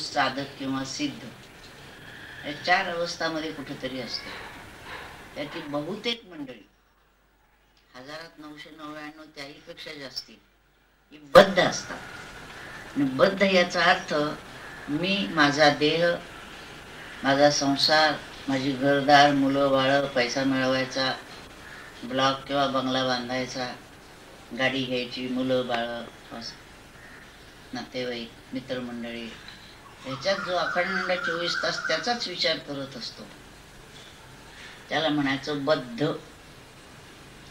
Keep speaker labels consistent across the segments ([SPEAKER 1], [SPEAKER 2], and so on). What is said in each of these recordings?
[SPEAKER 1] साधक किंवा सिद्ध या चार अवस्थामध्ये कुठेतरी असते. त्याची बहुतेक मंडळी 1999 त्याहीपेक्षा जास्ती ही बद्ध असतात. आणि बद्ध याचा अर्थ मी, माझा देह, माझा संसार, माझी घरदार, मुलं बाळ, पैसा मिळवायचा, ब्लॉक किंवा बंगला बांधायचा, गाडी घ्यायची, मुलं बाळ, नातेवाईक, मित्रमंडळी, ह्याच्यात जो अखंड 24 तास त्याचाच विचार करत असतो त्याला म्हणायचं बद्ध.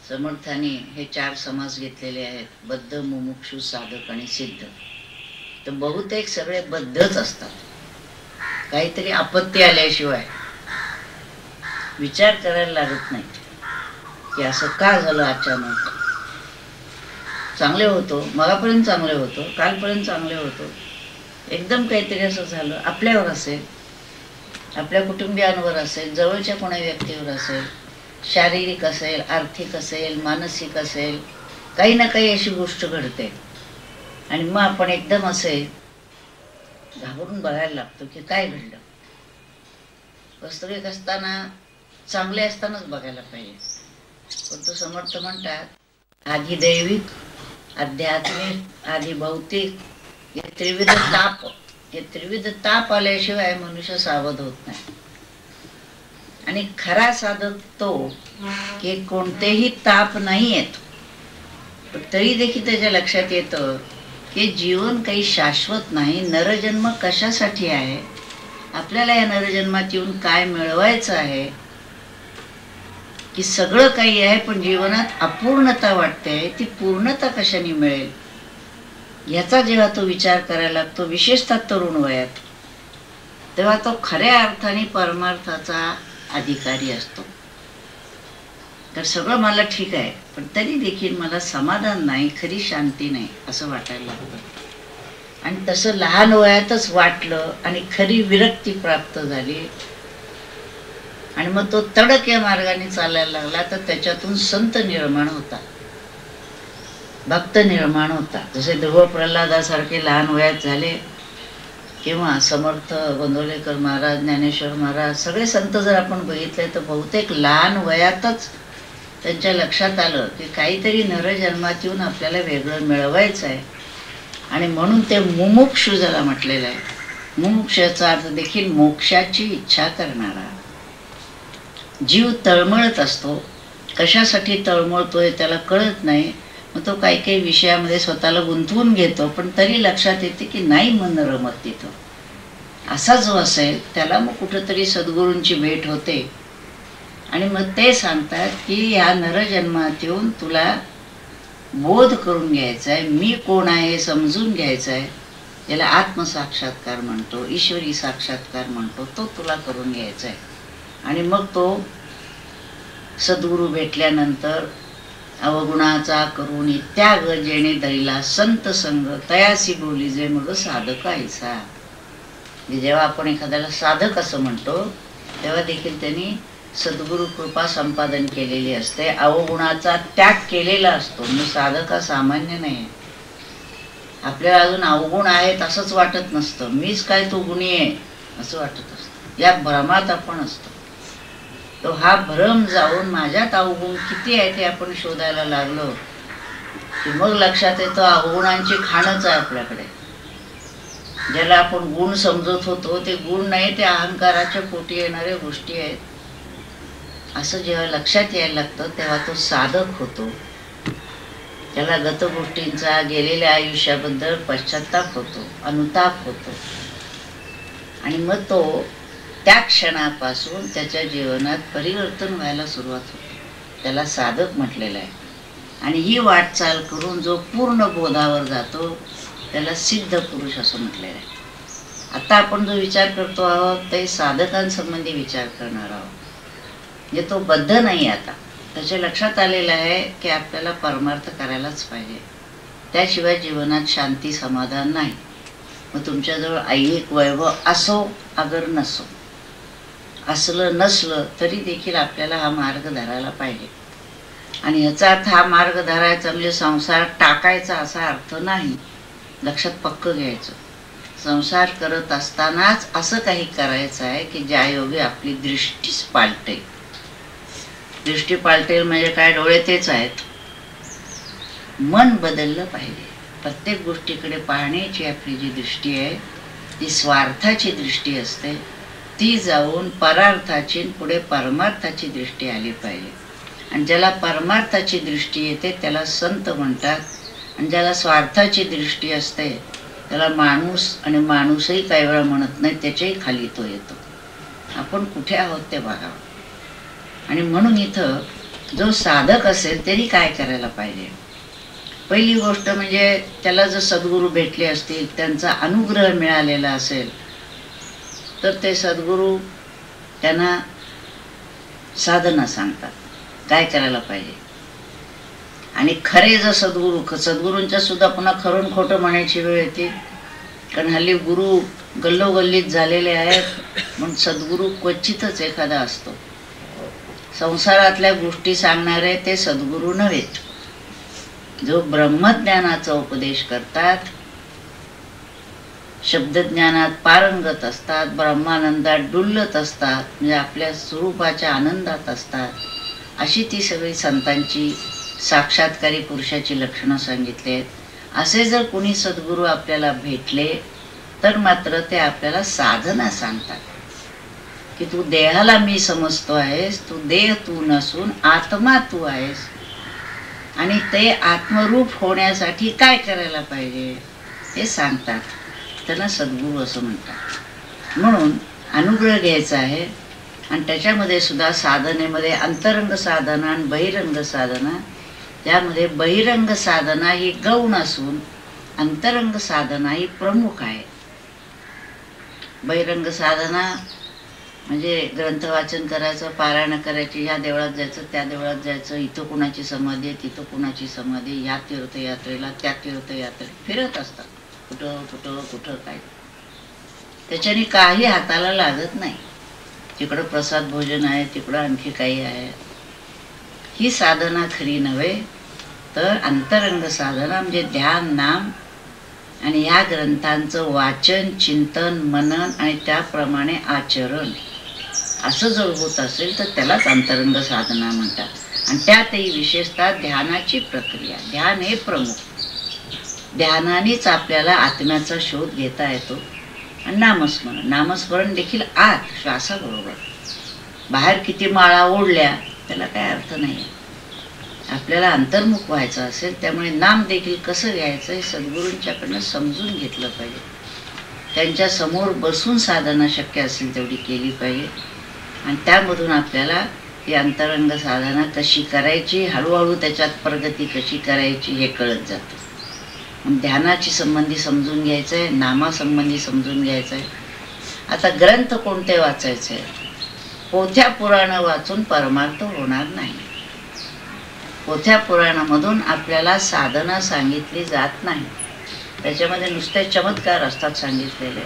[SPEAKER 1] समर्थाने हे चार समास घेतलेले आहेत: बद्ध, मुमुक्षु, साधक आणि सिद्ध. तर बहुतेक सगळे बद्धच असतात. काहीतरी आपत्ती आल्याशिवाय विचार करायला लागत नाही की असं का झालं अचानक. चांगले होतो, मगापर्यंत चांगले होतो, कालपर्यंत चांगले होतो, एकदम काहीतरी असं झालं. आपल्यावर असेल, आपल्या कुटुंबियांवर असेल, जवळच्या कोणा व्यक्तीवर असेल, शारीरिक असेल, आर्थिक असेल, मानसिक असेल, काही ना काही अशी गोष्ट घडते. आणि मग आपण एकदम असे घाबरून बघायला लागतो की काय घडलं. वास्तविक असताना चांगले असतानाच बघायला पाहिजे. पण तो समर्थ म्हणतात आधी दैविक, आध्यात्मिक, आधी भौतिक, हे त्रिविध ताप आल्याशिवाय मनुष्य सावध होत नाही. आणि खरा साधक तो की कोणतेही ताप नाही येत, पण तरी देखील त्याच्या लक्षात येतं की जीवन काही शाश्वत नाही. नरजन्म कशासाठी आहे, आपल्याला या नरजन्मात येऊन काय मिळवायचं आहे, की सगळं काही आहे पण जीवनात अपूर्णता वाटते, ती पूर्णता कशाने मिळेल याचा जेव्हा तो विचार करायला लागतो, विशेषतः तरुण वयात, तेव्हा तो खऱ्या अर्थाने परमार्थाचा अधिकारी असतो. तर सगळं मला ठीक आहे पण तरी देखील मला समाधान नाही, खरी शांती नाही असं वाटायला लागतं. आणि तसं लहान वयातच वाटलं आणि खरी विरक्ती प्राप्त झाली आणि मग तो तडक या मार्गाने चालायला लागला, तर त्याच्यातून संत निर्माण होता, भक्त निर्माण होता. जसे ध्रुव प्रल्हादासारखे लहान वयात झाले, किंवा समर्थ गोंदवलेकर महाराज, ज्ञानेश्वर महाराज, सगळे संत जर आपण बघितले तर बहुतेक लहान वयातच त्यांच्या लक्षात आलं की काहीतरी नरजन्मात येऊन आपल्याला वेगळं मिळवायचं आहे. आणि म्हणून ते मुमुक्षु ज्याला म्हटलेलं आहे, मुमुक्षाचा अर्थ देखील मोक्षाची इच्छा करणारा. जीव तळमळत असतो, कशासाठी तळमळतोय त्याला कळत नाही. मग तो काही काही विषयामध्ये स्वतःला गुंतवून घेतो, पण तरी लक्षात येते की नाही मन रमत तिथं. असा जो असेल त्याला मग कुठंतरी सद्गुरूंची भेट होते आणि मग ते सांगतात की ह्या नरजन्मात येऊन तुला बोध करून घ्यायचा आहे, मी कोण आहे हे समजून घ्यायचं आहे. याला आत्मसाक्षात्कार म्हणतो, ईश्वरी साक्षात्कार म्हणतो, तो तुला करून घ्यायचा आहे. आणि मग तो सद्गुरू भेटल्यानंतर अवगुणाचा करून त्याग जेणे दैला संत संग तयासी बोली जे मग साधक ऐसा. जेव्हा आपण एखाद्याला साधक असं म्हणतो तेव्हा देखील त्यांनी सद्गुरु कृपा संपादन केलेली असते, अवगुणाचा त्याग केलेला असतो. मग साधक हा सामान्य नाही. आपल्याला अजून अवगुण आहेत असंच वाटत नसतं, मीच काय तो गुणी आहे असं वाटत असतं. या भ्रमात आपण असतो. तो हा भ्रम जाऊन माझ्यात अवगुण किती आहे ते आपण शोधायला लागलो की मग लक्षात येतं अवगुणांची खाणच आहे आपल्याकडे. ज्याला आपण गुण समजत होतो ते गुण नाही, ते अहंकाराच्या पोटी येणाऱ्या गोष्टी आहेत. असं जेव्हा लक्षात यायला लागतं तेव्हा तो साधक होतो. त्याला गत गोष्टींचा, गेलेल्या आयुष्याबद्दल पश्चाताप होतो, अनुताप होतो. आणि मग तो त्या क्षणापासून त्याच्या जीवनात परिवर्तन व्हायला सुरुवात होते. त्याला साधक म्हटलेलं आहे. आणि ही वाटचाल करून जो पूर्ण बोधावर जातो त्याला सिद्ध पुरुष असं म्हटलेलं आहे. आता आपण जो विचार करतो आहोत ते साधकांसंबंधी विचार करणार आहोत. म्हणजे तो बद्ध नाही. आता त्याच्या लक्षात आलेलं आहे की आपल्याला परमार्थ करायलाच पाहिजे, त्याशिवाय जीवनात शांती समाधान नाही. मग तुमच्याजवळ ऐहिक वैभव असो अगर नसो, असलं नसलं तरी देखील आपल्याला हा मार्ग धरायला पाहिजे. आणि याचा अर्थ हा मार्ग धरायचा म्हणजे संसार टाकायचा असा अर्थ नाही. लक्षात पक्क घ्यायचं. संसार करत असतानाच असं काही करायचं आहे की ज्यायोगे आपली दृष्टीच पालटेल. दृष्टी पालटेल म्हणजे काय? डोळे तेच आहेत. मन बदललं पाहिजे. प्रत्येक गोष्टीकडे पाहण्याची आपली जी दृष्टी आहे ती स्वार्थाची दृष्टी असते. ती जाऊन परार्थाची पुढे परमार्थाची दृष्टी आली पाहिजे. आणि ज्याला परमार्थाची दृष्टी येते त्याला संत म्हणतात. आणि ज्याला स्वार्थाची दृष्टी असते त्याला माणूस, आणि माणूसही काही वेळा म्हणत नाही, त्याच्याही खाली तो येतो. आपण कुठे आहोत ते बघावं. आणि म्हणून इथं जो साधक असेल तरी काय करायला पाहिजे? पहिली गोष्ट म्हणजे त्याला जर सद्गुरू भेटले असतील, त्यांचा अनुग्रह मिळालेला असेल, तर ते सद्गुरू त्यांना साधना सांगतात काय करायला पाहिजे. आणि खरे जर सद्गुरूंच्या सुद्धा पुन्हा खरून खोटं म्हणायची वेळ येते. कारण हल्ली गुरु गल्लोगल्लीत झालेले आहेत, म्हणून सद्गुरू क्वचितच एखादा असतो. संसारातल्या गोष्टी सांगणारे ते सद्गुरू नव्हेत. जो ब्रह्मज्ञानाचा उपदेश करतात, शब्दज्ञानात पारंगत असतात, ब्रह्मानंदात डुलत असतात, म्हणजे आपल्या स्वरूपाच्या आनंदात असतात, अशी ती सगळी संतांची साक्षात्कारी पुरुषाची लक्षणं सांगितली आहेत. असे जर कोणी सद्गुरू आपल्याला भेटले तर मात्र ते आपल्याला साधना सांगतात की तू देहाला मी समजतो आहेस, तू देह तू नसून आत्मा तू आहेस, आणि ते आत्मरूप होण्यासाठी काय करायला पाहिजे हे सांगतात. त्यांना सद्गुरू असं म्हणतात. म्हणून अनुग्रह घ्यायचा आहे. आणि त्याच्यामध्ये सुद्धा साधनेमध्ये अंतरंग साधना आणि बहिरंग साधना. त्यामध्ये बहिरंग साधना ही गौण असून अंतरंग साधना ही प्रमुख आहे. बहिरंग साधना म्हणजे ग्रंथ वाचन करायचं, पारायण करायची, ह्या देवळात जायचं, त्या देवळात जायचं, इथं कुणाची समाधी आहे, तिथं कुणाची समाधी, ह्या तीर्थयात्रेला त्या तीर्थयात्रेत फिरत असतात. कुठं कुठं कुठं काय. त्याच्याने काही हाताला लागत नाही. तिकडं प्रसाद भोजन आहे, तिकडं आणखी काही आहे. ही साधना खरी नव्हे, तर अंतरंग साधना म्हणजे ध्यान, नाम आणि या ग्रंथांचं वाचन, चिंतन, मनन आणि त्याप्रमाणे आचरण असं जर होत असेल तर त्यालाच अंतरंग साधना म्हणतात. आणि त्यातही विशेषतः ध्यानाची प्रक्रिया. ध्यान हे प्रमुख. ध्यानानेच आपल्याला आत्म्याचा शोध घेता येतो. आणि नामस्मरण देखील आत श्वासाबरोबर. बाहेर किती माळा ओढल्या त्याला काय अर्थ नाही. आपल्याला अंतर्मुख व्हायचं असेल, त्यामुळे नाम देखील कसं घ्यायचं हे सद्गुरूंच्याकडनं समजून घेतलं पाहिजे. त्यांच्या समोर बसून साधना शक्य असेल तेवढी केली पाहिजे. आणि त्यामधून आपल्याला ही अंतरंग साधना कशी करायची, हळूहळू त्याच्यात प्रगती कशी करायची हे कळत जातं. ध्यानाची संबंधी समजून घ्यायचं आहे, नामासंबंधी समजून घ्यायचं आहे. आता ग्रंथ कोणते वाचायचे? पोथ्या पुराण वाचून परमार्थ होणार नाही. पोथ्या पुराणामधून आपल्याला साधना सांगितली जात नाही. त्याच्यामध्ये नुसते चमत्कार असतात सांगितलेले.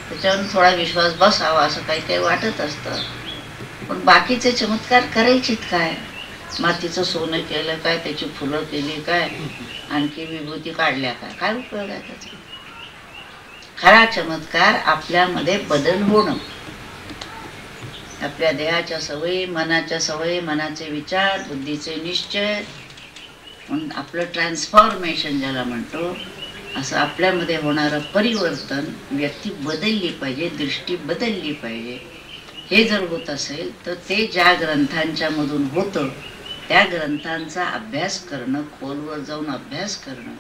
[SPEAKER 1] त्याच्यावर थोडा विश्वास बसावा असं काही काही वाटत असतं. पण बाकीचे चमत्कार करायचीत काय? मातीचं सोनं केलं काय, त्याची फुलं केली काय, आणखी विभूती काढल्या काय, काय उपयोग आहे त्याचा? खरा चमत्कार आपल्यामध्ये बदल होणं. आपल्या देहाच्या सवयी, मनाच्या सवयी, मनाचे विचार, बुद्धीचे निश्चय, म्हणून आपलं ट्रान्सफॉर्मेशन ज्याला म्हणतो, असं आपल्यामध्ये होणारं परिवर्तन. व्यक्ती बदलली पाहिजे, दृष्टी बदलली पाहिजे. हे जर होत असेल तर ते ज्या ग्रंथांच्या मधून होतं त्या ग्रंथांचा अभ्यास करणं, खोलवर जाऊन अभ्यास करणं.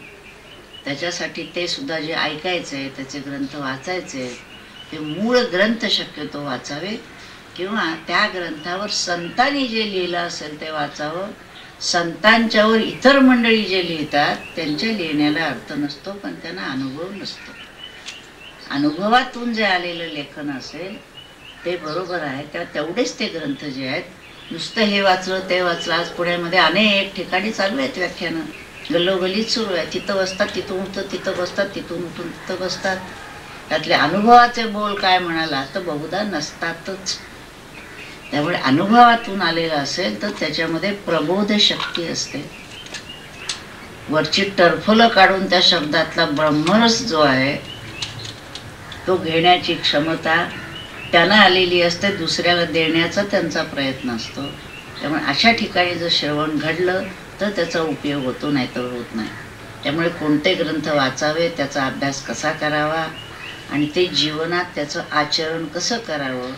[SPEAKER 1] त्याच्यासाठी ते सुद्धा जे ऐकायचं आहे, त्याचे ग्रंथ वाचायचे, ते मूळ ग्रंथ शक्यतो वाचावे, किंवा त्या ग्रंथावर संतांनी जे लिहिलं असेल ते वाचावं. संतांच्यावर इतर मंडळी जे लिहितात त्यांच्या लिहिण्याला अर्थ नसतो, पण त्यांना अनुभव नसतो. अनुभवातून जे आलेलं लेखन असेल ते बरोबर आहे. तेवढेच ते ग्रंथ जे आहेत, नुसतं हे वाचलं ते वाचलं. आज पुण्यामध्ये अनेक ठिकाणी चालू आहेत व्याख्यानं, गल्लोगल्लीत सुरू आहे. तिथं बसतात, तिथून उठतात, तिथं बसतात, तिथून उठून तिथं बसतात. त्यातले अनुभवाचे बोल काय म्हणाला तर बहुधा नसतातच. त्यामुळे अनुभवातून आलेलं असेल तर त्याच्यामध्ये प्रबोध शक्ती असते. वरची टरफलं काढून त्या शब्दातला ब्रह्मरस जो आहे तो घेण्याची क्षमता त्यांना आलेली असते, दुसऱ्याला देण्याचा त्यांचा प्रयत्न असतो. त्यामुळे अशा ठिकाणी जर श्रवण घडलं तर त्याचा उपयोग होतो, नाहीतर होत नाही. त्यामुळे कोणते ग्रंथ वाचावे, त्याचा अभ्यास कसा करावा आणि ते जीवनात त्याचं आचरण कसं करावं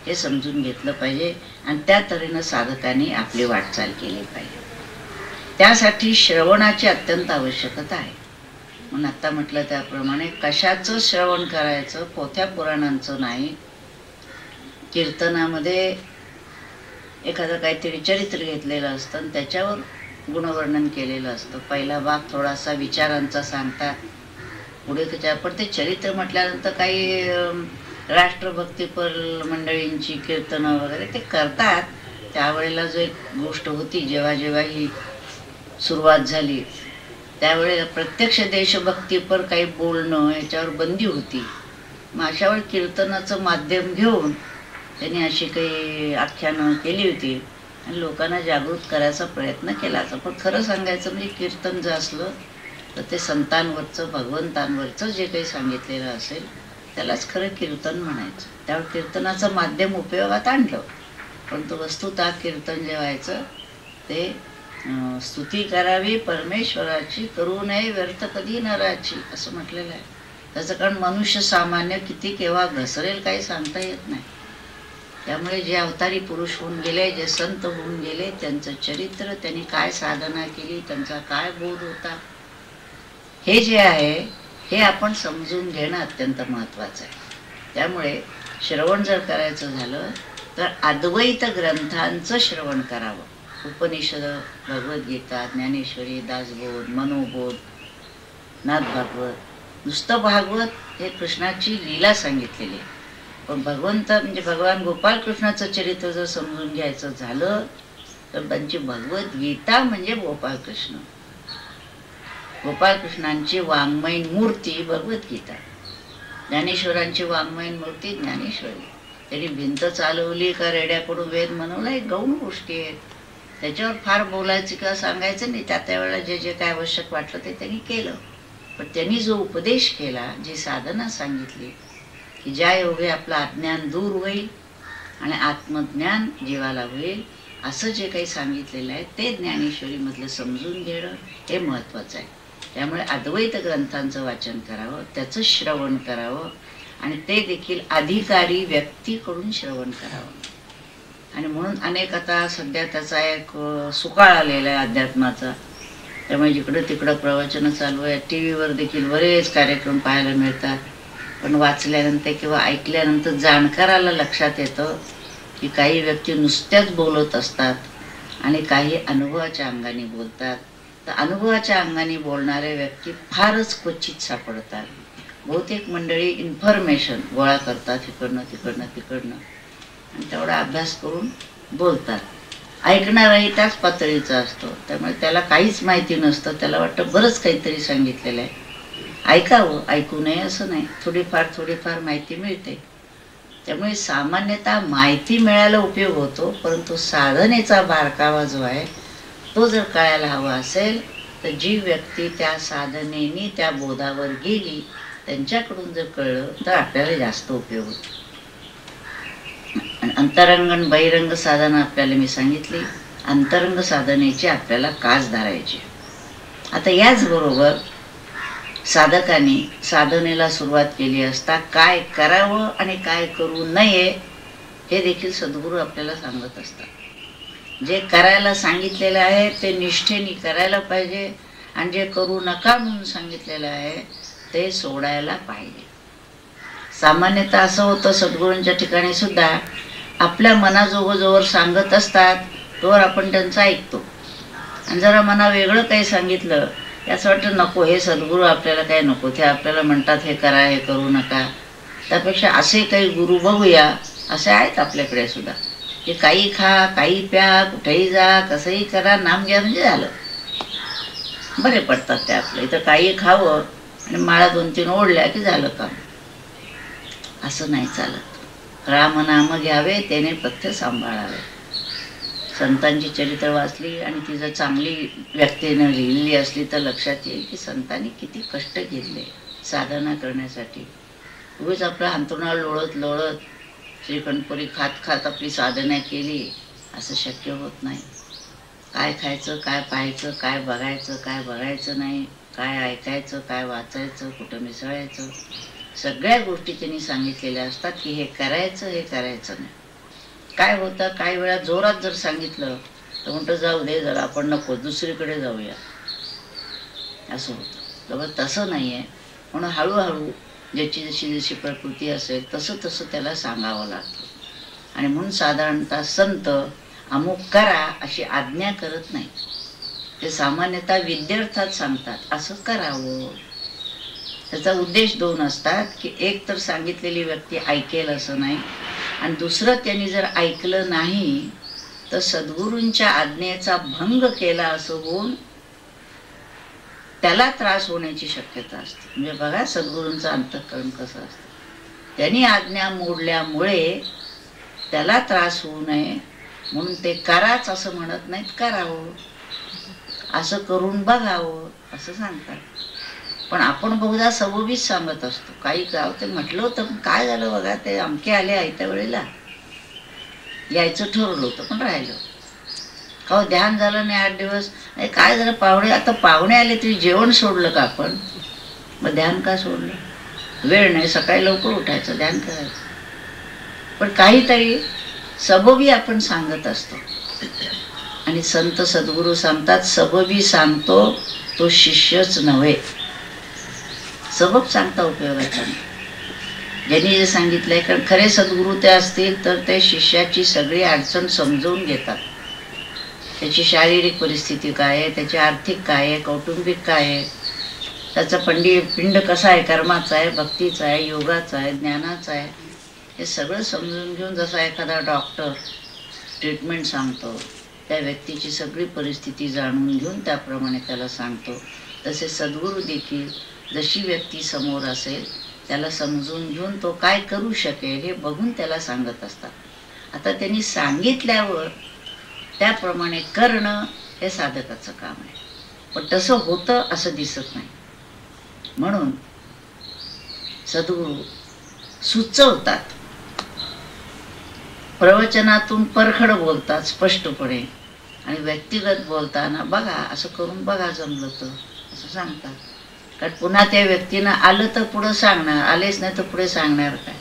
[SPEAKER 1] हे समजून घेतलं पाहिजे आणि त्या तऱ्हेनं साधकांनी आपली वाटचाल केली पाहिजे. त्यासाठी श्रवणाची अत्यंत आवश्यकता आहे. म्हणून आत्ता म्हटलं त्याप्रमाणे कशाचं श्रवण करायचं, पोथ्या पुराणांचं नाही. कीर्तनामध्ये एखादं काहीतरी चरित्र घेतलेलं असतं आणि त्याच्यावर गुणवर्णन केलेलं असतं. पहिला भाग थोडासा विचारांचा सांगतात, पुढे त्याच्या पण ते चरित्र म्हटल्यानंतर काही राष्ट्रभक्तीपर मंडळींची कीर्तनं वगैरे ते करतात. त्यावेळेला जो एक गोष्ट होती, जेव्हा जेव्हा ही सुरुवात झाली त्यावेळेला प्रत्यक्ष देशभक्तीपर काही बोलणं याच्यावर बंदी होती. मग अशा वेळी कीर्तनाचं माध्यम घेऊन त्यांनी अशी काही आख्यानं केली होती आणि लोकांना जागृत करायचा प्रयत्न केला. पण खरं सांगायचं म्हणजे कीर्तन जर असलं तर ते संतांवरचं, भगवंतांवरचं जे काही सांगितलेलं असेल त्यालाच खरं कीर्तन म्हणायचं. त्यावेळी कीर्तनाचं माध्यम उपयोगात आणलं, परंतु वस्तुतः कीर्तन जे व्हायचं ते स्तुती करावी परमेश्वराची, करू नये व्यर्थ कधी नराची असं म्हटलेलं आहे. त्याचं कारण मनुष्य सामान्य किती केव्हा घसरेल काही सांगता येत नाही. त्यामुळे जे अवतारी पुरुष होऊन गेले, जे संत होऊन गेले, त्यांचं चरित्र, त्यांनी काय साधना केली, त्यांचा काय बोध होता, हे जे आहे हे आपण समजून घेणं अत्यंत महत्त्वाचं आहे. त्यामुळे श्रवण जर करायचं झालं तर अद्वैत ग्रंथांचं श्रवण करावं. उपनिषद, भगवद्गीता, ज्ञानेश्वरी, दासबोध, मनोबोध, नाथभागवत. नुसतं भागवत हे कृष्णाची लीला सांगितलेली आहे, पण भगवंत म्हणजे भगवान गोपाळकृष्णाचं चरित्र जर समजून घ्यायचं झालं तर त्यांची भगवद्गीता म्हणजे गोपाळकृष्ण. गोपाळकृष्णांची वाङ्मयीन मूर्ती भगवद्गीता, ज्ञानेश्वरांची वाङ्मयीन मूर्ती ज्ञानेश्वरी. त्यांनी भिंत चालवली का रेड्याकडून वेद म्हणवला, एक गौण गोष्टी आहेत. त्याच्यावर फार बोलायचं किंवा सांगायचं नाही. त्या त्यावेळेला जे जे काय आवश्यक वाटलं ते त्यांनी केलं. पण त्यांनी जो उपदेश केला, जी साधना सांगितली की ज्या योगे आपलं अज्ञान दूर होईल आणि आत्मज्ञान जीवाला होईल, असं जे काही सांगितलेलं आहे ते ज्ञानेश्वरीमधलं समजून घेणं हे महत्त्वाचं आहे. त्यामुळे अद्वैत ग्रंथांचं वाचन करावं, त्याचं श्रवण करावं आणि ते देखील अधिकारी व्यक्तीकडून श्रवण करावं. आणि म्हणून अनेक आता सध्या त्याचा एक सुकाळ आलेला आहे अध्यात्माचा. त्यामुळे जिकडं तिकडं प्रवचनं चालू आहे. टी व्हीवर देखील बरेच कार्यक्रम पाहायला मिळतात. पण वाचल्यानंतर किंवा ऐकल्यानंतर जाणकाराला लक्षात येतं की काही व्यक्ती नुसत्याच बोलत असतात आणि काही अनुभवाच्या अंगाने बोलतात. तर अनुभवाच्या अंगाने बोलणारे व्यक्ती फारच क्वचित सापडतात. बहुतेक मंडळी इन्फॉर्मेशन गोळा करतात इकडनं तिकडनं आणि तेवढा अभ्यास करून बोलतात. ऐकणाराही त्याच पातळीचा असतो. त्यामुळे त्याला काहीच माहिती नसतं. त्याला वाटतं बरंच काहीतरी सांगितलेलं आहे, ऐकावं, ऐकू नये असं नाही. थोडीफार माहिती मिळते. त्यामुळे सामान्यतः माहिती मिळायला उपयोग होतो, परंतु साधनेचा बारकावा जो आहे तो जर कळायला हवा असेल तर जी व्यक्ती त्या साधनेने त्या बोधावर गेली त्यांच्याकडून जर कळलं तर आपल्याला जास्त उपयोग होतो. अंतरंग आणि बहिरंग साधना आपल्याला मी सांगितली. अंतरंग साधनेची आपल्याला कास धरायची. आता याचबरोबर साधकांनी साधनेला सुरुवात केली असता काय करावं आणि काय करू नये हे देखील सद्गुरू आपल्याला सांगत असतात. जे करायला सांगितलेलं आहे ते निष्ठेने करायला पाहिजे आणि जे करू नका म्हणून सांगितलेलं आहे ते सोडायला पाहिजे. सामान्यतः असं होतं सद्गुरूंच्या ठिकाणी सुद्धा आपल्या मनाजोगं सांगत असतात तोवर आपण त्यांचं ऐकतो. आणि जरा मना वेगळं काही सांगितलं याचं वाटतं नको, हे सद्गुरू आपल्याला काय नको, ते आपल्याला म्हणतात हे करा हे करू नका. त्यापेक्षा असे काही गुरु बघूया, असे आहेत आपल्याकडे सुद्धा की काही खा, काही प्या, कुठेही जा, कसंही करा, नाम घ्या म्हणजे झालं. बरे पडतात ते आपलं. इथं काही खावं आणि माळा 2-3 ओढल्या की झालं काम. असं नाही चालत. राम नाम घ्यावे, त्याने पथ्य सांभाळावे. संतांची चरित्र वाचली आणि ती जर चांगली व्यक्तीनं लिहिली असली तर लक्षात येईल की संतांनी किती कष्ट घेतले साधना करण्यासाठी. उगीच आपल्या अंतरुणाला लोळत लोळत श्रीखंडपुरी खात खात आपली साधना केली असं शक्य होत नाही. काय खायचं, काय पाहायचं, काय बघायचं नाही, काय ऐकायचं, काय वाचायचं, कुठं मिसळायचं, सगळ्या गोष्टी त्यांनी सांगितलेल्या असतात की हे करायचं नाही. काय होतं, काही वेळा जोरात जर सांगितलं तर म्हणतो जाऊ दे जरा, आपण नको, दुसरीकडे जाऊया, असं होतं. बाबा तसं नाही आहे. म्हणून हळूहळू ज्याची जशी प्रकृती असेल तसं तसं त्याला सांगावं लागतं. आणि म्हणून साधारणतः संत अमुक करा अशी आज्ञा करत नाही, ते सामान्यतः विद्यार्थात सांगतात असं करावं. त्याचा उद्देश दोन असतात की एक तर सांगितलेली व्यक्ती ऐकेल असं नाही, आणि दुसरं त्यांनी जर ऐकलं नाही तर सद्गुरूंच्या आज्ञेचा भंग केला असं होऊन त्याला त्रास होण्याची शक्यता असते. म्हणजे बघा सद्गुरूंचं अंतःकरण कसं असतं. त्यांनी आज्ञा मोडल्यामुळे त्याला त्रास होऊ नये म्हणून ते कराच असं म्हणत नाहीत, करावं, असं करून बघावं असं सांगतात. पण आपण बहुधा सबबीच सांगत असतो. काही गाव ते म्हटलं होतं पण काय झालं बघा, ते अमके आले आयत्या वेळेला, यायचं ठरवलं होतं पण राहिलं. का ध्यान झालं नाही 8 दिवस. काय झालं, पाहुणे, आता पाहुणे आले तरी जेवण सोडलं का आपण? मग ध्यान का सोडलं? वेळ नाही, सकाळी लवकर उठायचं, ध्यान करायचं. पण काहीतरी सबबी आपण सांगत असतो. आणि संत सद्गुरू सांगतात सबबी सांगतो तो शिष्यच नव्हे. सबब सांगता उपयोगाचा नाही. ज्यांनी जे सांगितलंय, कारण खरे सद्गुरू ते असतील तर ते शिष्याची सगळी अडचण समजून घेतात. त्याची शारीरिक परिस्थिती काय आहे, त्याची आर्थिक काय आहे, कौटुंबिक काय आहे, त्याचा पिंड कसा आहे, कर्माचा आहे, भक्तीचा आहे, योगाचा आहे, ज्ञानाचा आहे, हे सगळं समजून घेऊन जसा एखादा डॉक्टर ट्रीटमेंट सांगतो, त्या व्यक्तीची सगळी परिस्थिती जाणून घेऊन त्याप्रमाणे त्याला सांगतो, तसे सद्गुरू देखील जशी व्यक्ती समोर असेल त्याला समजून घेऊन तो काय करू शकेल हे बघून त्याला सांगत असतात. आता त्यांनी सांगितल्यावर त्याप्रमाणे करणं हे साधकाचं काम आहे. पण तसं होतं असं दिसत नाही. म्हणून सद्गुरू सुचवतात, प्रवचनातून परखड बोलतात स्पष्टपणे, आणि व्यक्तिगत बोलताना बघा असं करून बघा जमलं तर असं सांगतात. कारण पुन्हा त्या व्यक्तीनं आलं तर पुढं सांगणार, आलेच नाही तर पुढे सांगणार काय.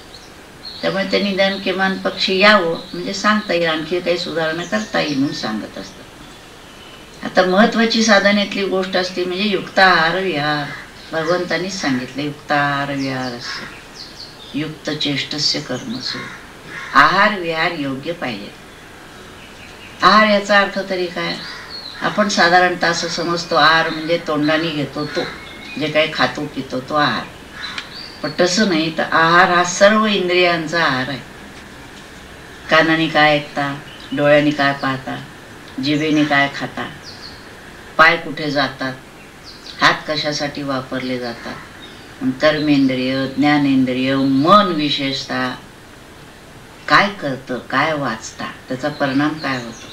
[SPEAKER 1] त्यामुळे त्यांनी निदान किमान पक्षी यावं म्हणजे सांगता येईल, आणखी काही सुधारणा करता येईल म्हणून सांगत असतात. आता महत्वाची साधनेतली गोष्ट असते म्हणजे युक्ताहार विहार. भगवंतांनीच सांगितलं युक्ताहार विहार असं, युक्त चेष्टस्य कर्मसु. आहार विहार योग्य पाहिजे. आहार याचा अर्थ तरी काय? आपण साधारणतः असं समजतो आहार म्हणजे तोंडाने घेतो तो, जे काही खातो पितो तो आहार. पण तसं नाही. तर आहार हा सर्व इंद्रियांचा आहार आहे. कानाने काय ऐकता, डोळ्याने काय पाहता, जिभेने काय खाता, पाय कुठे जातात, हात कशासाठी वापरले जातात, कर्मेंद्रिय, ज्ञानेंद्रिय, मन विशेषतः काय करतं, काय वाचता, त्याचा परिणाम काय होतो.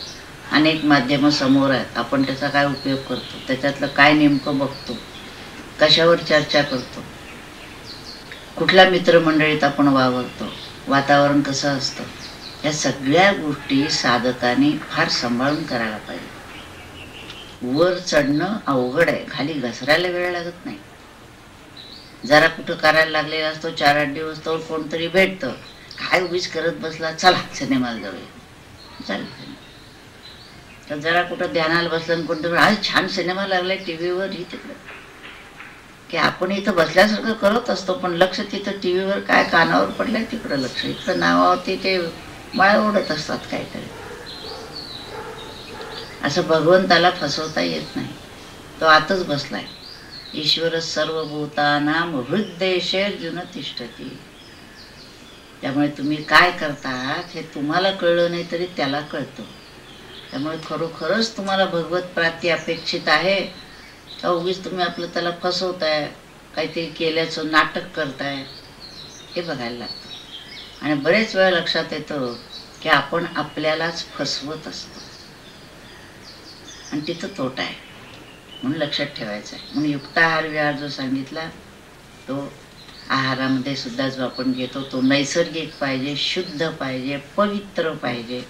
[SPEAKER 1] अनेक माध्यमं समोर आहेत, आपण त्याचा काय उपयोग करतो, त्याच्यातलं काय नेमकं बघतो, कशावर चर्चा करतो, कुठल्या मित्रमंडळीत आपण वावरतो, वातावरण कसं असतं, या सगळ्या गोष्टी साधकाने फार सांभाळून करायला पाहिजे. वर चढणं अवघड आहे, खाली घसरायला वेळ लागत नाही. जरा कुठं करायला लागलेला असतो 4-8 दिवस तर कोणतरी भेटतं, काय उभीच करत बसला, चला सिनेमाला जाऊया, चालेल. तर जरा कुठं ध्यानाला बसलं कोणतं, आज छान सिनेमा लागलाय टीव्हीवर, ही तिकडं, की आपण इथं बसल्यासारखं करत असतो पण लक्ष तिथं टीव्हीवर काय कानावर पडलंय तिकडं लक्ष, इकडं नावावरती ते माळ ओढत असतात काहीतरी. असं भगवंताला फसवता येत नाही, तो आतच बसलाय. ईश्वर सर्वभूतानां हृद्देशेर्जुन तिष्ठती. त्यामुळे तुम्ही काय करतात हे तुम्हाला कळलं नाही तरी त्याला कळतं. त्यामुळे खरोखरच तुम्हाला भगवत प्राप्ती अपेक्षित आहे का उगीच तुम्ही आपलं त्याला फसवताय, काहीतरी केल्याचं नाटक करताय, हे बघायला लागतं. आणि बरेच वेळा लक्षात येतं की आपण आपल्यालाच फसवत असतो आणि तिथं तोटा आहे. म्हणून लक्षात ठेवायचं आहे. म्हणून युक्ताहार विहार जो सांगितला तो आहारामध्ये सुद्धा जो आपण घेतो तो नैसर्गिक पाहिजे, शुद्ध पाहिजे, पवित्र पाहिजे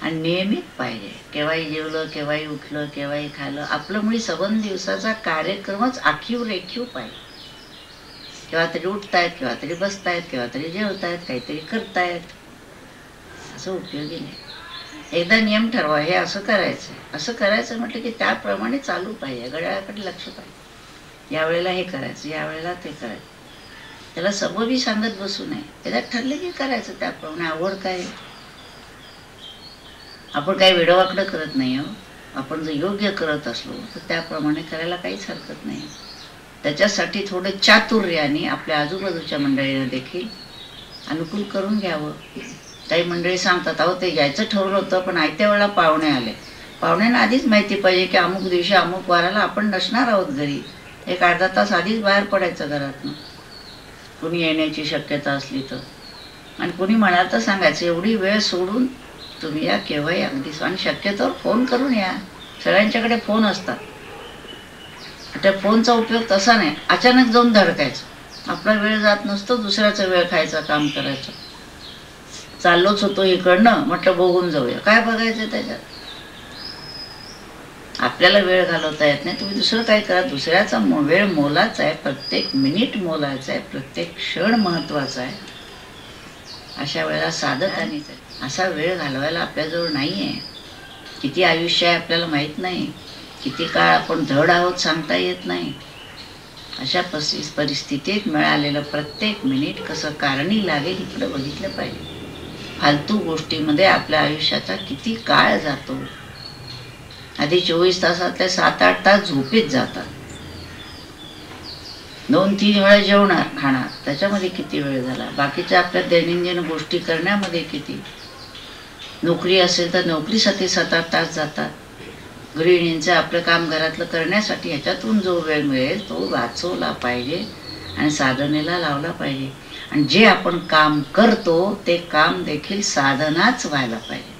[SPEAKER 1] आणि नियमित पाहिजे. केव्हाही जेवलं, केव्हाही उठलं, केव्हाही खाल्लं, आपलं मुळी सबंध दिवसाचा कार्यक्रमच आखीव रेखीव पाहिजे. केव्हा तरी उठतायत, केव्हा तरी बसतायत, केव्हा तरी जेवतायत, काहीतरी करतायत, असं उपयोगी नाही. एकदा नियम ठरवा, हे असं करायचं, असं करायचं म्हटलं की त्याप्रमाणे चालू पाहिजे. घड्याळाकडे लक्ष पाहिजे, यावेळेला हे करायचं, यावेळेला ते करायचं. त्याला सबबी सांगत बसू नये, त्याला ठरले की करायचं त्याप्रमाणे. आवड काय, आपण काही वेडवाकडं करत नाही हो. आपण जर योग्य करत असलो तर त्याप्रमाणे करायला काहीच हरकत नाही. त्याच्यासाठी थोडं चातुर्याने आपल्या आजूबाजूच्या मंडळींना देखील अनुकूल करून घ्यावं. काही मंडळी सांगतात, अहो ते यायचं ठरवलं होतं पण आयत्या वेळेला पाहुणे आले. पाहुण्यांना आधीच माहिती पाहिजे की अमुक दिवशी अमुक वाराला आपण नसणार आहोत घरी. एक अर्धा तास आधीच बाहेर पडायचं घरातनं, कुणी येण्याची शक्यता असली तर. आणि कुणी म्हणाल तर सांगायचं, एवढी वेळ सोडून तुम्ही या, केव्हाही अगदी. आणि शक्यतोवर फोन करून या. सगळ्यांच्याकडे फोन असतात. त्या फोनचा उपयोग तसा नाही, अचानक जाऊन धडकायचं. आपला वेळ जात नसतो, दुसऱ्याचा वेळ खायचा काम करायचं. चाललोच होतो इकडनं, म्हटलं बघून जाऊया. काय बघायचं त्याच्यात? आपल्याला वेळ घालवता येत नाही, तुम्ही दुसरं काय करा. दुसऱ्याचा वेळ मोलाचा आहे, प्रत्येक मिनिट मोलाचा आहे, प्रत्येक क्षण महत्वाचा आहे. अशा वेळेला साधकाने असा वेळ घालवायला आपल्याजवळ नाही आहे. किती आयुष्य आहे आपल्याला माहीत नाही, किती काळ आपण धड आहोत सांगता येत नाही. अशा परिस्थितीत मिळालेलं प्रत्येक मिनिट कसं कारणी लागेल इकडं बघितलं पाहिजे. फालतू गोष्टीमध्ये आपल्या आयुष्याचा किती काळ जातो. आधी 24 तासातले 7-8 तास झोपेत जातात. 2-3 वेळा जेवणार, खाणार, त्याच्यामध्ये किती वेळ झाला. बाकीच्या आपल्या दैनंदिन गोष्टी करण्यामध्ये किती. नोकरी असेल तर नोकरीसाठी 7-8 तास जातात. गृहिणींचं आपलं काम घरातलं करण्यासाठी ह्याच्यातून जो वेळ मिळेल तो वाचवला पाहिजे आणि साधनेला लावला पाहिजे. आणि जे आपण काम करतो ते काम देखील साधनाच व्हायला पाहिजे.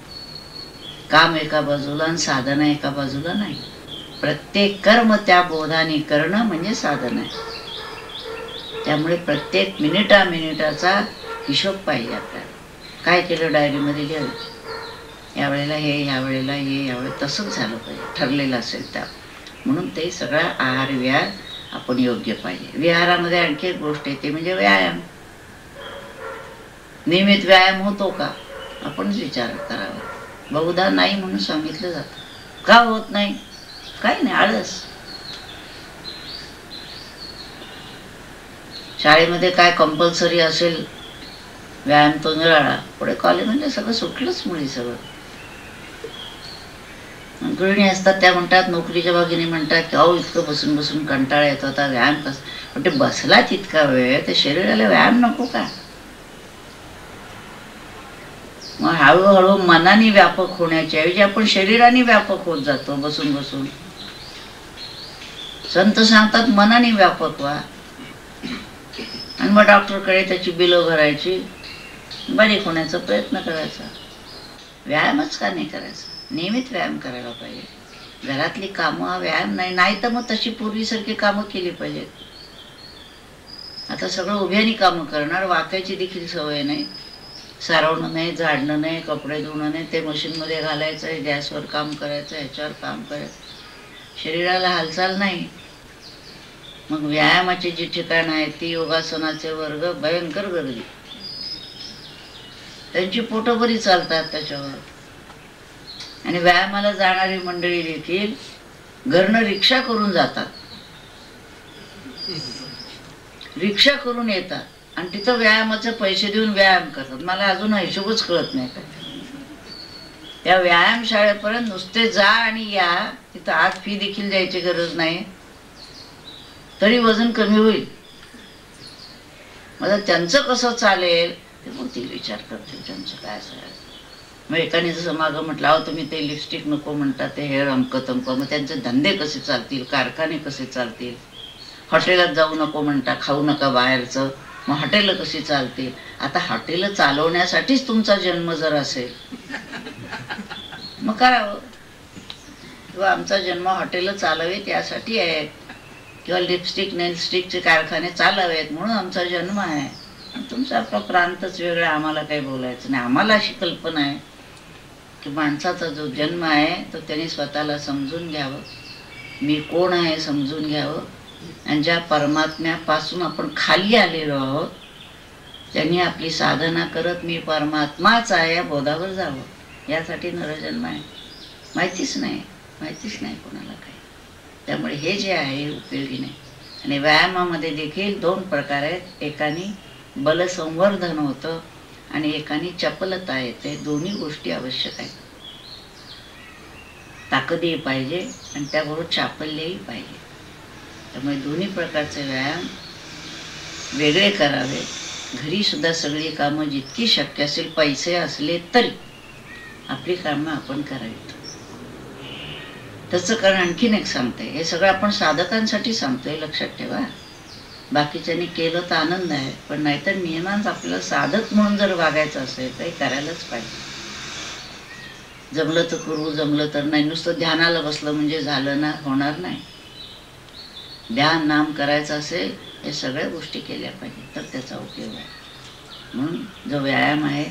[SPEAKER 1] काम एका बाजूला आणि साधना एका बाजूला नाही. प्रत्येक कर्म त्या बोधाने करणं म्हणजे साधन आहे. त्यामुळे प्रत्येक मिनिटाचा हिशोब पाहिजे आपल्याला. काय केलं डायरीमध्ये लिहायचं, यावेळेला हे, यावेळेला हे, यावेळेला तसंच झालं पाहिजे, ठरलेलं असेल त्या. म्हणून ते सगळा आहार विहार आपण योग्य पाहिजे. विहारामध्ये आणखी एक गोष्ट येते म्हणजे व्यायाम. नियमित व्यायाम होतो का, आपणच विचार करावा. बहुधा नाही म्हणून सांगितलं जातं. का होत नाही? काही नाही, आळस. शाळेमध्ये काय कंपल्सरी असेल व्यायाम तो निराळा, पुढे कॉलेजमध्ये सगळं सुटलंच मुळी सगळं. गृहिणी असतात त्या म्हणतात, नोकरीच्या बागेने म्हणतात की अहो इतकं बसून बसून कंटाळा येतो, आता व्यायाम कसं. पण ते बसला तितका वेळ, ते शरीराला व्यायाम नको का? मग हळूहळू मनाने व्यापक होण्याच्या ऐवजी आपण शरीराने व्यापक होत जातो बसून बसून. संत सांगतात मनाने व्यापक व्हा. आणि मग डॉक्टरकडे त्याची बिलं भरायची, बरी होण्याचा प्रयत्न करायचा. व्यायामच का नाही करायचा? नियमित व्यायाम करायला पाहिजे. घरातली कामं हा व्यायाम नाही. नाही तर मग तशी पूर्वीसारखी कामं केली पाहिजेत. आता सगळं उभ्याने कामं करणार, वाकायची देखील सवय नाही. सारवणं नाही, झाडणं नाही, कपडे धुणं नाही, ते मशीनमध्ये घालायचं आहे, गॅसवर काम करायचं, ह्याच्यावर काम करायचं. शरीराला हालचाल नाही. मग व्यायामाची जी ठिकाणं आहेत ती योगासनाचे वर्ग भयंकर गर्दी. त्यांची पोटं बरी चालतात त्याच्यावर. आणि व्यायामाला जाणारी मंडळी देखील घरनं रिक्षा करून जातात, रिक्षा करून येतात आणि तिथं व्यायामाचे पैसे देऊन व्यायाम करतात. मला अजून हिशोबच कळत नाही काय. त्या व्यायाम शाळेपर्यंत नुसते जा आणि या, तिथं आज फी देखील द्यायची गरज नाही, तरी वजन कमी होईल. मग त्यांचं कसं चालेल ते बोलतील, विचार करतील त्यांचं काय असेल. मग एकाने जसं मागं म्हटलं, अहो तुम्ही ते लिपस्टिक नको म्हणता, ते हेअर अमकं तमकं, मग त्यांचे धंदे कसे चालतील, कारखाने कसे चालतील. हॉटेलात जाऊ नको म्हणता, खाऊ नका बाहेरचं, मग हॉटेलं कशी चालतील. आता हॉटेलं चालवण्यासाठीच तुमचा जन्म जर असेल मग करावं. किंवा आमचा जन्म हॉटेलं चालवेत यासाठी आहे. किंवा लिपस्टिक नेलस्टिकचे कारखाने चालवेत म्हणून आमचा जन्म आहे. तुमचा आपला प्रांतच वेगळा, आम्हाला काही बोलायचं नाही. आम्हाला अशी कल्पना आहे की माणसाचा जो जन्म आहे तो त्याने स्वतःला समजून घ्यावं, मी कोण आहे समजून घ्यावं, आणि ज्या परमात्म्यापासून आपण खाली आलेलो आहोत त्यांनी आपली साधना करत मी परमात्माच आहे या बोधावर जावं. यासाठी नरजन्म आहे. माहितीच नाही कोणाला काही. त्यामुळे हे जे आहे उपयोगी नाही. आणि व्यायामामध्ये देखील 2 प्रकार आहेत. एकाने बलसंवर्धन होतं आणि एकाने चपलता येते. दोन्ही गोष्टी आवश्यक आहेत. ताकदही पाहिजे आणि त्याबरोबर चापल्यही पाहिजे. त्यामुळे दोन्ही प्रकारचे व्यायाम वेगळे करावे. घरी सुद्धा सगळी कामं जितकी शक्य असेल, पैसे असले तरी आपली कामं आपण करावीत. त्याचं कारण आणखीन एक सांगते. हे सगळं आपण साधकांसाठी सांगतोय, लक्षात ठेवा. बाकीच्यांनी केलं तर आनंद आहे, पण नाहीतर नियमांच आपल्याला साधक म्हणून जर वागायचं असेल तर हे करायलाच पाहिजे. जमलं तर करू, जमलं तर नाही. नुसतं ध्यानाला बसलं म्हणजे झालं ना, होणार नाही. ध्यान नाम करायचं असेल हे सगळ्या गोष्टी केल्या पाहिजे तर त्याचा उपयोग आहे. म्हणून जो व्यायाम आहे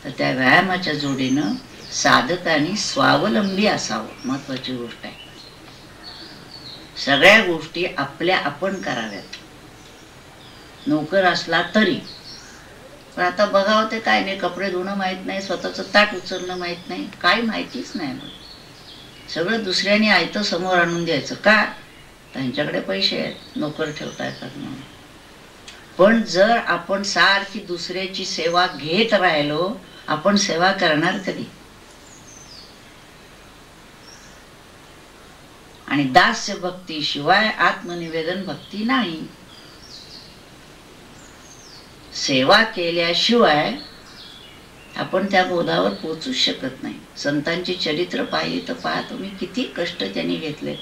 [SPEAKER 1] तर त्या व्यायामाच्या जोडीनं साधकांनी स्वावलंबी असावं, महत्वाची गोष्ट आहे. सगळ्या गोष्टी आपल्या आपण कराव्यात. नोकर असला तरी. पण आता बघावं ते काय नाही, कपडे धुणं माहीत नाही, स्वतःचं ताट उचलणं माहीत नाही, काही माहितीच नाही. मग सगळं दुसऱ्याने आयतं समोर आणून द्यायचं. का? त्यांच्याकडे पैसे आहेत, नोकर ठेवता येतात म्हणून. पण जर आपण सारखी दुसऱ्याची सेवा घेत राहिलो, आपण सेवा करणार कधी? आणि दास्य भक्ती शिवाय आत्मनिवेदन भक्ती नाही. सेवा केल्याशिवाय आपण त्या बोधावर पोचूच शकत नाही. संतांची चरित्र पाहिली तर पहा तुम्ही, किती कष्ट त्यांनी घेतले.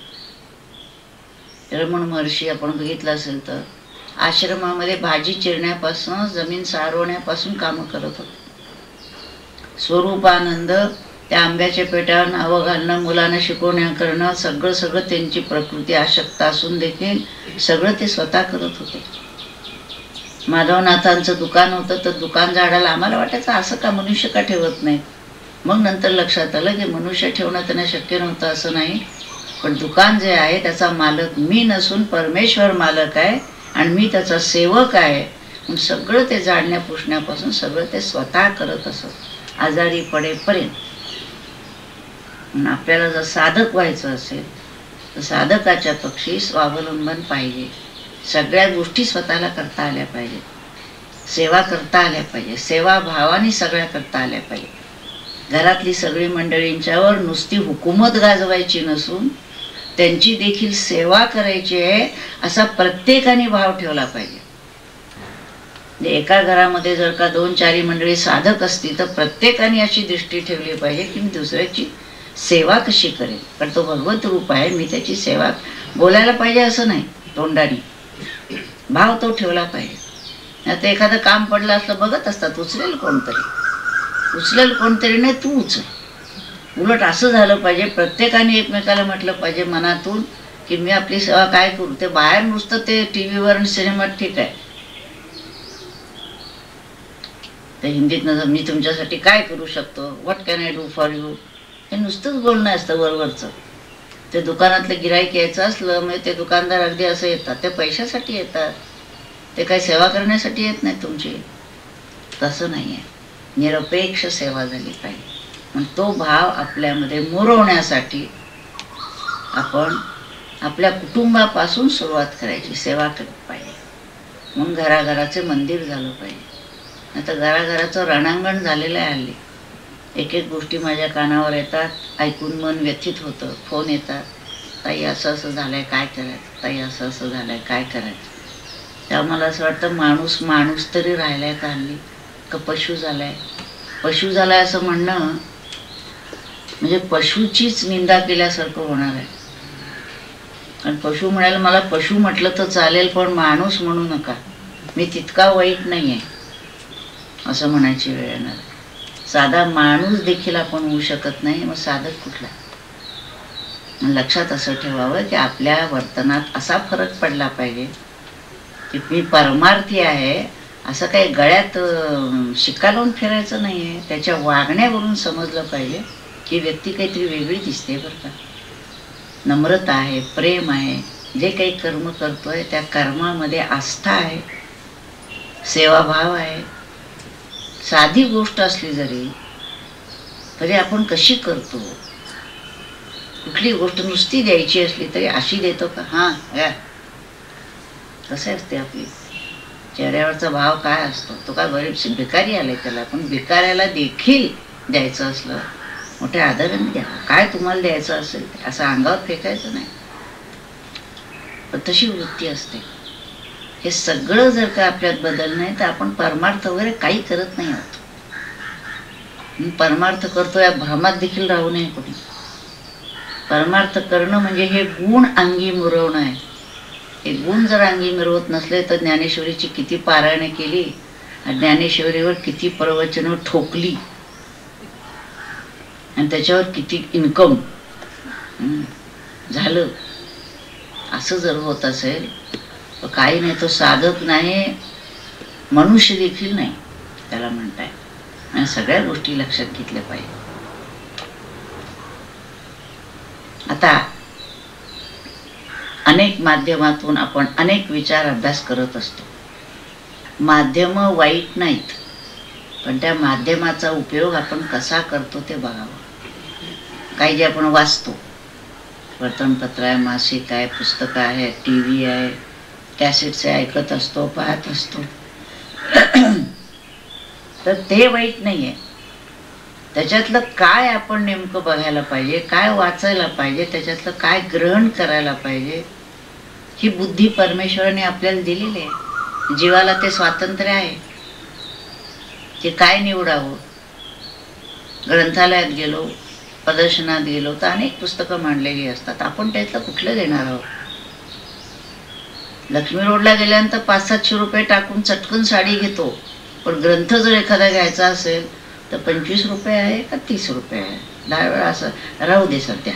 [SPEAKER 1] रमण महर्षी आपण बघितलं असेल तर आश्रमामध्ये भाजी चिरण्यापासून जमीन सारवण्यापासून कामं करत होते. स्वरूपानंद त्या आंब्याच्या पेटावर नावं घालणं, मुलांना शिकवण्या करणं, सगळं त्यांची प्रकृती अशक्त असून देखील सगळं ते स्वतः करत होते. माधवनाथांचं दुकान होतं तर दुकान झाडाला आम्हाला वाटायचं असं का मनुष्य का ठेवत नाही. मग नंतर लक्षात आलं की मनुष्य ठेवणं त्यांना शक्य नव्हतं असं नाही, पण दुकान जे आहे त्याचा मालक मी नसून परमेश्वर मालक आहे आणि मी त्याचा सेवक आहे. मग सगळं ते जाळण्या पुसण्यापासून सगळं ते स्वतः करत असत आजारी पडेपर्यंत. आपल्याला जर साधक व्हायचं असेल तर साधकाच्या पक्षी स्वावलंबन पाहिजे. सगळ्या गोष्टी स्वतःला करता आल्या पाहिजे, सेवा करता आल्या पाहिजे, सेवा भावाने सगळ्या करता आल्या पाहिजे. घरातली सगळी मंडळींच्यावर नुसती हुकूमत गाजवायची नसून त्यांची देखील सेवा करायची आहे असा प्रत्येकाने भाव ठेवला पाहिजे. एका घरामध्ये जर का 2-4 मंडळी साधक असती तर प्रत्येकाने अशी दृष्टी ठेवली पाहिजे की मी दुसऱ्याची सेवा कशी करेल, कारण तो भगवत रूप आहे, मी त्याची सेवा बोलायला पाहिजे असं नाही, तोंडाने भाव तो ठेवला पाहिजे. आता एखादं काम पडलं असलं बघत असतात, उचलेल कोणतरी नाही, तू उचल. उलट असं झालं पाहिजे, प्रत्येकाने एकमेकाला म्हटलं पाहिजे मनातून की मी आपली सेवा काय करू. ते बाहेर नुसतं ते टीव्हीवर आणि सिनेमात ठीक आहे, ते हिंदीत नजर मी तुमच्यासाठी काय करू शकतो, what can I do for you, हे नुसतंच बोलणं असतं वरवरचं. ते दुकानातलं गिराईक यायचं असलं म्हणजे ते दुकानदार अगदी असं येतात, ते पैशासाठी येतात, ते काही सेवा करण्यासाठी येत नाही तुमची. तसं नाही आहे, निरपेक्ष सेवा झाली पाहिजे. पण तो भाव आपल्यामध्ये मुरवण्यासाठी आपण आपल्या कुटुंबापासून सुरुवात करायची, सेवा करत पाहिजे. म्हणून घराघराचे मंदिर झालं पाहिजे. आता घराघराचं रणांगण झालेलं आहे हल्ली. एक गोष्टी माझ्या कानावर येतात, ऐकून मन व्यथित होतं. फोन येतात, ताई असं झालंय काय करायचं, ताई असं झालंय काय करायचं. तेव्हा मला असं वाटतं माणूस तरी राहिलाय का हल्ली, का पशु झालाय. पशु झालाय असं म्हणणं म्हणजे पशुचीच निंदा केल्यासारखं होणार आहे. आणि पशु म्हणायला मला पशु म्हटलं तर चालेल पण माणूस म्हणू नका, मी तितका वाईट नाही आहे असं म्हणायची वेळ येणार. साधा माणूस देखील आपण होऊ शकत नाही, मग साधक कुठला. लक्षात असं ठेवावं की आपल्या वर्तनात असा फरक पडला पाहिजे की मी परमार्थी आहे असं काही गळ्यात शिक्का लावून फिरायचं नाही आहे. त्याच्या वागण्यावरून समजलं पाहिजे की व्यक्ती काहीतरी वेगळी दिसते बरं का. नम्रता आहे, प्रेम आहे, जे काही कर्म करतोय त्या कर्मामध्ये आस्था आहे, सेवाभाव आहे. साधी गोष्ट असली तरी आपण कशी करतो. कुठली गोष्ट नुसती द्यायची असली तरी अशी देतो का, हां या कसं असते आपली चेहऱ्यावरचा भाव काय असतो. तो काय गरीब भिकारी आलाय त्याला, पण भिकाऱ्याला देखील द्यायचं असलं मोठ्या आदराने द्या. काय तुम्हाला द्यायचं असेल असं अंगावर फेकायचं नाही. पण तशी वृत्ती असते. हे सगळं जर का आपल्यात बदल नाही तर आपण परमार्थ वगैरे काही करत नाही आहोत. परमार्थ करतो या भ्रमात देखील राहू नये कोणी. परमार्थ करणं म्हणजे हे गुण अंगी मिरवणं आहे. हे गुण जर अंगी मिरवत नसले तर ज्ञानेश्वरीची किती पारायणे केली, ज्ञानेश्वरीवर किती प्रवचनं ठोकली आणि त्याच्यावर किती इन्कम झालं, असं जर होत असेल तर काही नाही. तो साधक नाही, मनुष्य देखील नाही त्याला म्हणताय. आणि सगळ्या गोष्टी लक्षात घेतल्या पाहिजे. आता अनेक माध्यमातून आपण अनेक विचार अभ्यास करत असतो. माध्यम वाईट नाहीत, पण त्या माध्यमाचा उपयोग आपण कसा करतो ते बघावं. काही जे आपण वाचतो, वर्तमानपत्र आहे, मासिक आहे, पुस्तकं आहे, टी व्ही आहे, कॅसेट्स ऐकत असतो, पाहत असतो, तर ते वाईट नाही आहे. त्याच्यातलं काय आपण नेमकं बघायला पाहिजे, काय वाचायला पाहिजे, त्याच्यातलं काय ग्रहण करायला पाहिजे, ही बुद्धी परमेश्वराने आपल्याला दिलेली आहे. जीवाला ते स्वातंत्र्य आहे की काय निवडावं. ग्रंथालयात गेलो, प्रदर्शनात गेलो तर अनेक पुस्तकं मांडलेली असतात. आपण त्यातलं कुठलं देणार आहोत. लक्ष्मी रोडला गेल्यानंतर 500-700 रुपये टाकून चटकन साडी घेतो, पण ग्रंथ जर एखादा घ्यायचा असेल तर 25 रुपये आहे का 30 रुपये आहे. 10 वेळा असं राहू दे, सध्या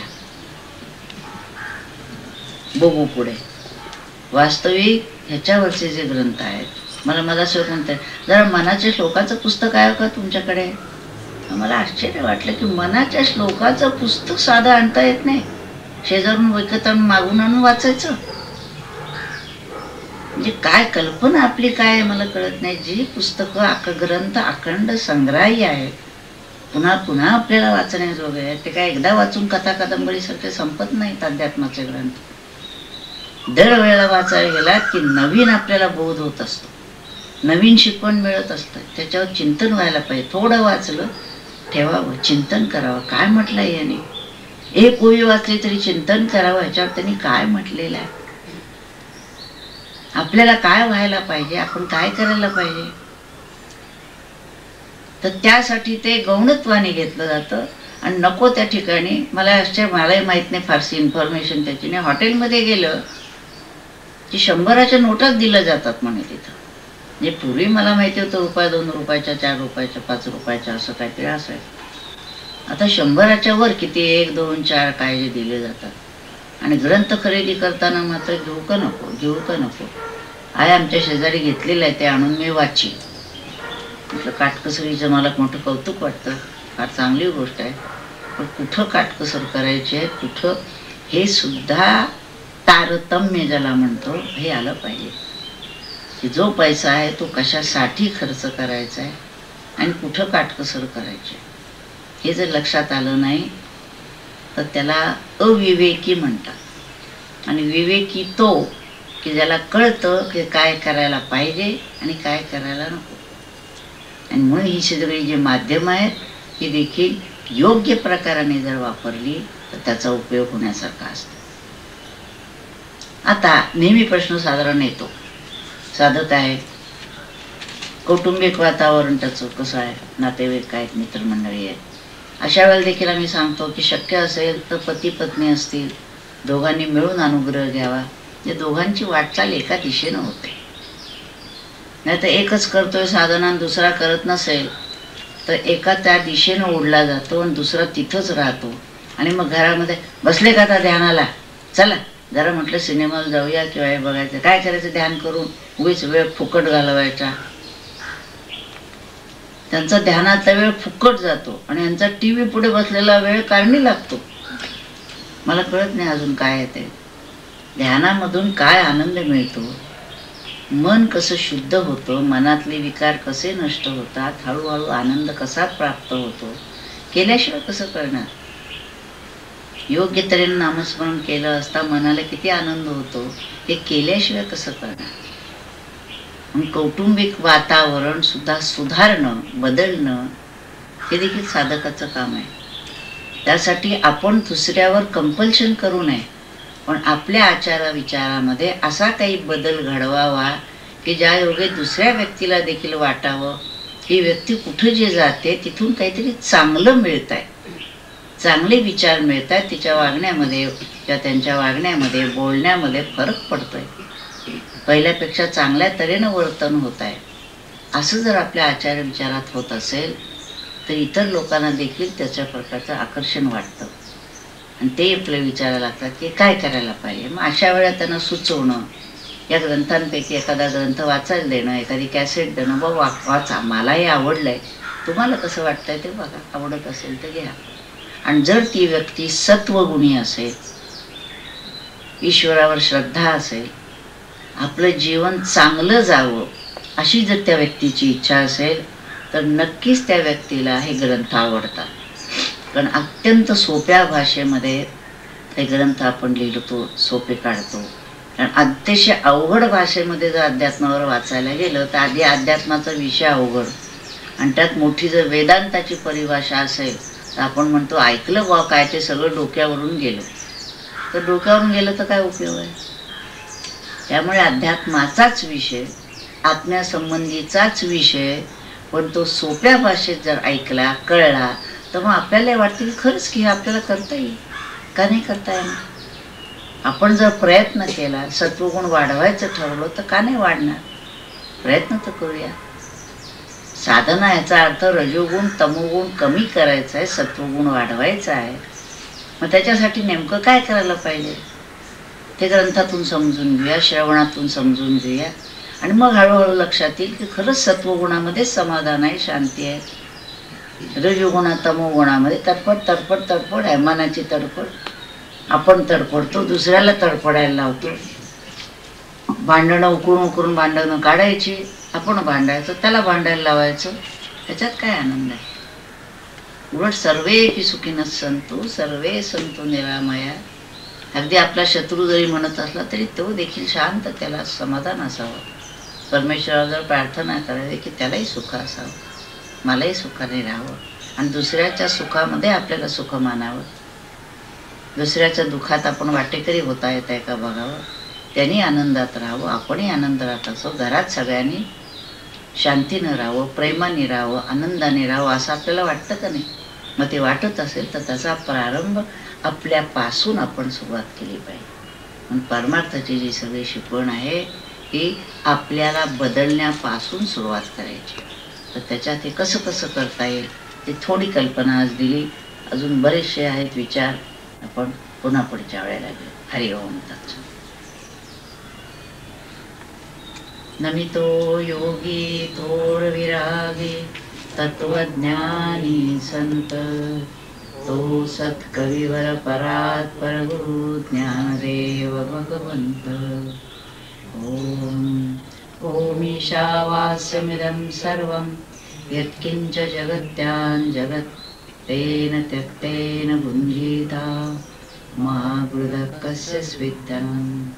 [SPEAKER 1] बघू पुढे. वास्तविक ह्याच्यावरचे जे ग्रंथ आहेत, मला असं म्हणतं जरा मनाच्या श्लोकाचं पुस्तक आहे का तुमच्याकडे. मला आश्चर्य वाटलं की मनाच्या श्लोकाचं पुस्तक साधं आणता येत नाही. शेजारून विकत आणून मागून आणून वाचायचं म्हणजे काय कल्पना आपली काय आहे मला कळत नाही. जी पुस्तकं ग्रंथ अखंड संग्रही आहे, पुन्हा पुन्हा आपल्याला वाचण्याजोगे आहे, ते काय एकदा वाचून कथा कादंबरीसारखे संपत नाहीत अध्यात्माचे ग्रंथ. दरवेळेला वाचायला गेला की नवीन आपल्याला बोध होत असतो, नवीन शिकवण मिळत असतं. त्याच्यावर चिंतन व्हायला पाहिजे. थोडं वाचलं ठेवावं, चिंतन करावं. काय म्हटलंय याने, एक ओवी वाचली तरी चिंतन करावं ह्याच्यावर त्यांनी काय म्हटलेलं आहे, आपल्याला काय व्हायला पाहिजे, आपण काय करायला पाहिजे. तर त्यासाठी ते गौणत्वाने घेतलं जातं. आणि नको त्या ठिकाणी मलाही माहित नाही फारशी इन्फॉर्मेशन त्याची नाही. हॉटेलमध्ये गेलं की 100च्या नोटाच दिल्या जातात म्हणे तिथं. म्हणजे पूर्वी मला माहिती होतं रुपया, 2 रुपयाच्या, 4 रुपयाच्या, 5 रुपयाच्या असं काहीतरी असायचं. आता 100च्या वर किती 1, 2, 4 काय जे दिले जातात. आणि ग्रंथ खरेदी करताना मात्र घेऊ का नको आहे. आमच्या शेजारी घेतलेलं आहे, ते आणून मी वाची. म्हटलं काटकसरीचं मला मोठं कौतुक वाटतं, फार चांगली गोष्ट आहे. पण कुठं काटकसर करायची आहे, कुठं हे सुद्धा तारतम्य ज्याला म्हणतो हे आलं पाहिजे. की जो पैसा आहे तो कशासाठी खर्च करायचा आहे आणि कुठं काटकसर करायची, हे जर लक्षात आलं नाही तर त्याला अविवेकी म्हणतात. आणि विवेकी तो की ज्याला कळतं की काय करायला पाहिजे आणि काय करायला नको. आणि म्हणून ही सगळी जी माध्यम आहेत ही देखील योग्य प्रकाराने जर वापरली तर त्याचा उपयोग होण्यासारखा असतो. आता नेहमी प्रश्न साधारण येतो, साधक आहे, कौटुंबिक वातावरण त्याचं कसं आहे, नातेवाईक आहेत, मित्रमंडळी आहेत. अशा वेळेला देखील आम्ही सांगतो की शक्य असेल तर पती पत्नी असतील, दोघांनी मिळून अनुग्रह घ्यावा. जे दोघांची वाटचाल एका दिशेनं होते. नाही तर एकच करतोय साधना आणि दुसरा करत नसेल तर एका त्या दिशेनं ओढला जातो आणि दुसरा तिथंच राहतो. आणि मग घरामध्ये बसले का आता ध्यानाला, चला जरा म्हटलं सिनेमाला जाऊया किंवा हे बघायचं, काय करायचं ध्यान करून, उगीच वेळ फुकट घालवायचा. त्यांचा ध्यानाचा वेळ फुकट जातो आणि यांचा टीव्ही पुढे बसलेला वेळ कारणी लागतो. मला कळत नाही अजून काय आहे ते. ध्यानामधून काय आनंद मिळतो, मन कसं शुद्ध होतं, मनातले विकार कसे नष्ट होतात, हळूहळू आनंद कसा प्राप्त होतो, केल्याशिवाय कसं कळणार. योग्य तऱ्हेने नामस्मरण केलं असता मनाला किती आनंद होतो, हे केल्याशिवाय कसं कळणार. कौटुंबिक वातावरण सुद्धा सुधारणं, बदलणं हे देखील साधकाचं काम आहे. त्यासाठी आपण दुसऱ्यावर कंपल्शन करू नये, पण आपल्या आचार विचारामध्ये असा काही बदल घडवावा की ज्यायोगे दुसऱ्या व्यक्तीला देखील वाटावं ही व्यक्ती कुठे जे जाते तिथून काहीतरी चांगलं मिळत आहे, चांगले विचार मिळत आहेत, तिच्या वागण्यामध्ये किंवा त्यांच्या वागण्यामध्ये बोलण्यामध्ये फरक पडतोय, पहिल्यापेक्षा चांगल्या तऱ्हेनं वर्तन होत आहे. असं जर आपल्या आचार विचारात होत असेल तर इतर लोकांना देखील त्याच्या प्रकारचं आकर्षण वाटतं आणि ते आपल्या विचारायला लागतात की काय करायला पाहिजे. मग अशा वेळेला त्यांना सुचवणं, या ग्रंथांपैकी एखादा ग्रंथ वाचायला देणं, एखादी कॅसेट देणं, बाबा वाचा, मलाही आवडलंय, तुम्हाला कसं वाटतंय ते बघा, आवडत असेल तर घ्या. आणि जर ती व्यक्ती सत्वगुणी असेल, ईश्वरावर श्रद्धा असेल, आपलं जीवन चांगलं जावं अशी जर त्या व्यक्तीची इच्छा असेल तर नक्कीच त्या व्यक्तीला हे ग्रंथ आवडतात. कारण अत्यंत सोप्या भाषेमध्ये हे ग्रंथ आपण लिहितो, सोपे काढतो. कारण अतिशय अवघड भाषेमध्ये जर अध्यात्मावर वाचायला गेलं तर आधी अध्यात्माचा विषय अवघड, आणि त्यात मोठी जर वेदांताची परिभाषा असेल तर आपण म्हणतो ऐकलं बा काय, ते सगळं डोक्यावरून गेलं. तर डोक्यावरून गेलं तर काय उपयोग आहे. त्यामुळे अध्यात्माचाच विषय, आत्म्यासंबंधीचाच विषय, पण तो सोप्या भाषेत जर ऐकला, कळला तर मग आपल्याला वाटतं की खरंच की हे आपल्याला करता येईल, का नाही करता येणार. आपण जर प्रयत्न केला, सत्वगुण वाढवायचं ठरवलं तर का नाही वाढणार. प्रयत्न तर करूया. साधना याचा अर्थ रजोगुण तमोगुण कमी करायचा आहे, सत्वगुण वाढवायचा आहे. मग त्याच्यासाठी नेमकं काय करायला पाहिजे ते ग्रंथातून समजून घेऊया, श्रवणातून समजून घेऊया, आणि मग हळूहळू लक्षात येईल की खरंच सत्वगुणामध्ये समाधान आहे, शांती आहे. रजोगुणा तमोगुणामध्ये तडफड तडफड तडफड आहे, मनाची तडफड. आपण तडफडतो, दुसऱ्याला तडफडायला लावतो. भांडणं उकळून उकळून भांडणं काढायची, आपण भांडायचं, त्याला भांडायला लावायचं. त्याच्यात काय आनंद आहे. उलट सर्वे सुखीनः सन्तु सर्वे सन्तु निरामया. अगदी आपला शत्रू जरी म्हणत असला तरी तो देखील शांत, त्याला समाधान असावं. परमेश्वरावर जर प्रार्थना करावी की त्यालाही सुख असावं, मलाही सुखाने राहावं, आणि दुसऱ्याच्या सुखामध्ये आपल्याला सुख मानावं. दुसऱ्याच्या दुःखात आपण वाटेकरी होता येत आहे का बघावं, त्यांनी आनंदात राहावं, आपणही आनंदात असो. घरात सगळ्यांनी शांतीनं राहावं, प्रेमाने राहावं, आनंदाने राहावं असं आपल्याला वाटतं का नाही. मग ते वाटत असेल तर त्याचा प्रारंभ आपल्यापासून आपण सुरुवात केली पाहिजे. पण परमार्थाची जी सगळी शिकवण आहे ही आपल्याला बदलण्यापासून सुरुवात करायची. तर त्याच्यात हे कसं कसं करता येईल ते थोडी कल्पना आज दिली. अजून बरेचसे आहेत विचार, आपण पुन्हा पुढच्या वेळेला घेऊ. हरि ओम तत्सत. नमितो योगी थोर विरागी तत्वज्ञानी संत, तो सत्कविवर परात परगुरु ज्ञानदेव भगवंत. ओम ओम ईशावास्यमिदं सर्वं यत्किंच जगत्यां जगत् तेन त्यक्तेन भुञ्जीता मा गृधकस्य स्विद्यम्.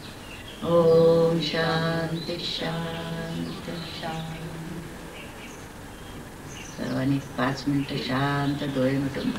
[SPEAKER 1] ओम शांती शांती शांती. सर्वांनी 5 मिनिटं शांत डोळे मिटून